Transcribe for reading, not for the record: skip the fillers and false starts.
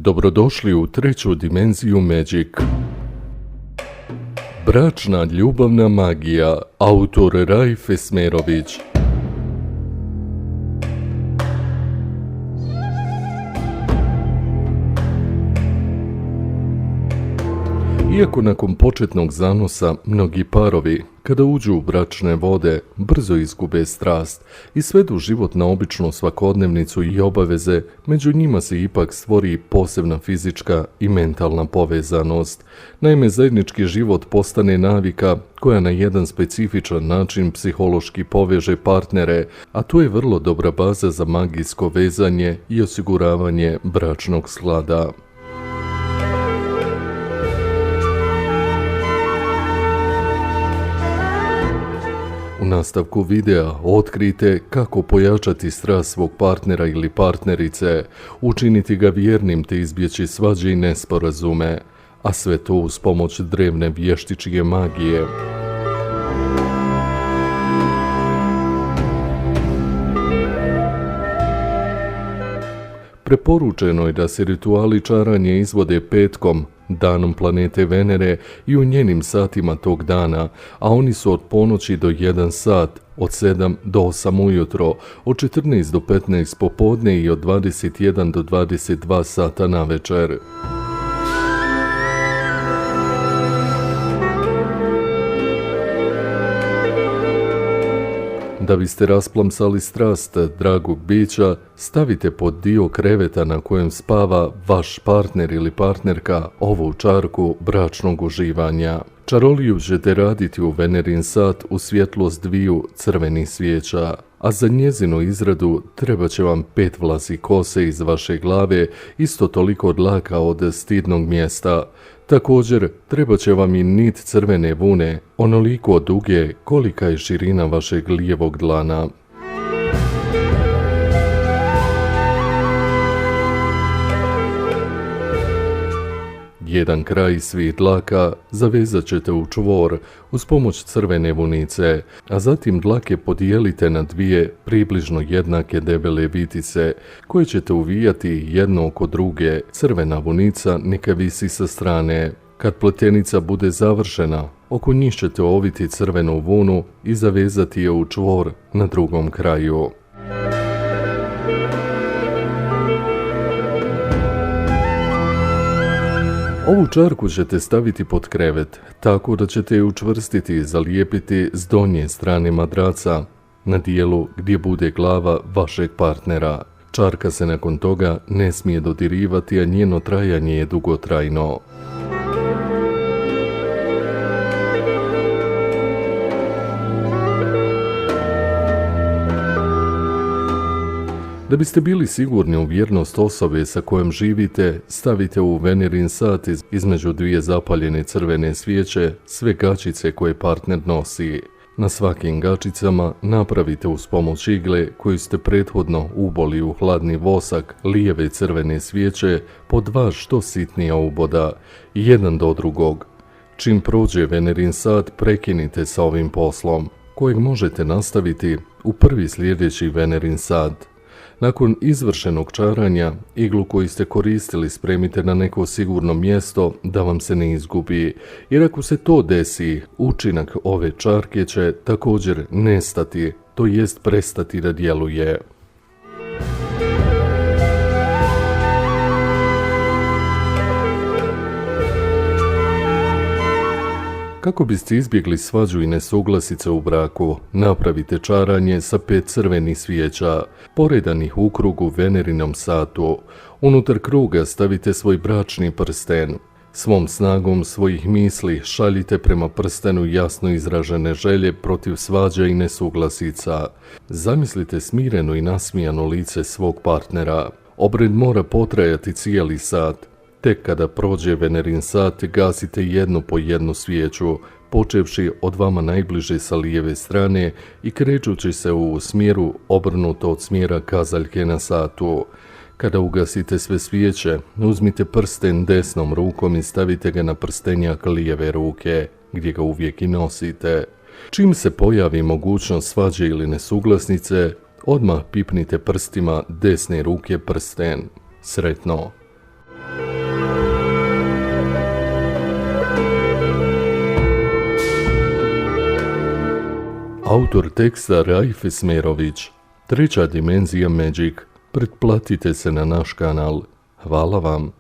Dobrodošli u treću dimenziju Magic. Bračna ljubavna magija, autor Rajf Esmerović. Iako nakon početnog zanosa mnogi parovi, kada uđu u bračne vode, brzo izgube strast i svedu život na običnu svakodnevnicu i obaveze, među njima se ipak stvori posebna fizička i mentalna povezanost. Naime, zajednički život postane navika koja na jedan specifičan način psihološki poveže partnere, a to je vrlo dobra baza za magijsko vezanje i osiguravanje bračnog sklada. U nastavku videa otkrijte kako pojačati strast svog partnera ili partnerice, učiniti ga vjernim te izbjeći svađe i nesporazume, a sve to uz pomoć drevne vještičke magije. Preporučeno je da se rituali čaranja izvode petkom, danom planete Venere i u njenim satima tog dana, a oni su od ponoći do 1 sat, od 7 do 8 ujutro, od 14 do 15 popodne i od 21 do 22 sata navečer. Da biste rasplamsali strast dragog bića, stavite pod dio kreveta na kojem spava vaš partner ili partnerka ovu čarku bračnog uživanja. Čaroliju ćete raditi u Venerin sat u svjetlost 2 crvenih svijeća, a za njezinu izradu treba će vam 5 vlasi kose iz vaše glave, isto toliko dlaka od stidnog mjesta. Također, treba će vam i nit crvene vune, onoliko duge kolika je širina vašeg lijevog dlana. Jedan kraj svih dlaka zavezat ćete u čvor uz pomoć crvene vunice, a zatim dlake podijelite na 2 približno jednake debele vitice, koje ćete uvijati jedno oko druge. Crvena vunica neka visi sa strane. Kad pletenica bude završena, oko njih ćete oviti crvenu vunu i zavezati je u čvor na drugom kraju. Ovu čarku ćete staviti pod krevet, tako da ćete je učvrstiti i zalijepiti s donje strane madraca, na dijelu gdje bude glava vašeg partnera. Čarka se nakon toga ne smije dodirivati, a njeno trajanje je dugotrajno. Da biste bili sigurni u vjernost osobe sa kojom živite, stavite u Venerin sat između 2 zapaljene crvene svijeće sve gačice koje partner nosi. Na svakim gačicama napravite uz pomoć igle koju ste prethodno uboli u hladni vosak lijeve crvene svijeće po 2 što sitnija uboda, jedan do drugog. Čim prođe Venerin sat, prekinite sa ovim poslom, kojeg možete nastaviti u prvi sljedeći Venerin sat. Nakon izvršenog čaranja, iglu koju ste koristili spremite na neko sigurno mjesto da vam se ne izgubi, jer ako se to desi, učinak ove čarke će također nestati, to jest prestati da djeluje. Kako biste izbjegli svađu i nesuglasice u braku, napravite čaranje sa 5 crvenih svijeća, poredanih u krugu Venerinom satu. Unutar kruga stavite svoj bračni prsten. Svom snagom svojih misli šaljite prema prstenu jasno izražene želje protiv svađa i nesuglasica. Zamislite smireno i nasmijano lice svog partnera. Obred mora potrajati cijeli sat. Tek kada prođe Venerin sat, gasite jednu po jednu svijeću, počevši od vama najbliže sa lijeve strane i krećući se u smjeru obrnuto od smjera kazaljke na satu. Kada ugasite sve svijeće, uzmite prsten desnom rukom i stavite ga na prstenjak lijeve ruke, gdje ga uvijek i nosite. Čim se pojavi mogućnost svađe ili nesuglasnice, odmah pipnite prstima desne ruke prsten. Sretno! Autor teksta Raif Esmerović. Treća dimenzija Magic. Pretplatite se na naš kanal. Hvala vam.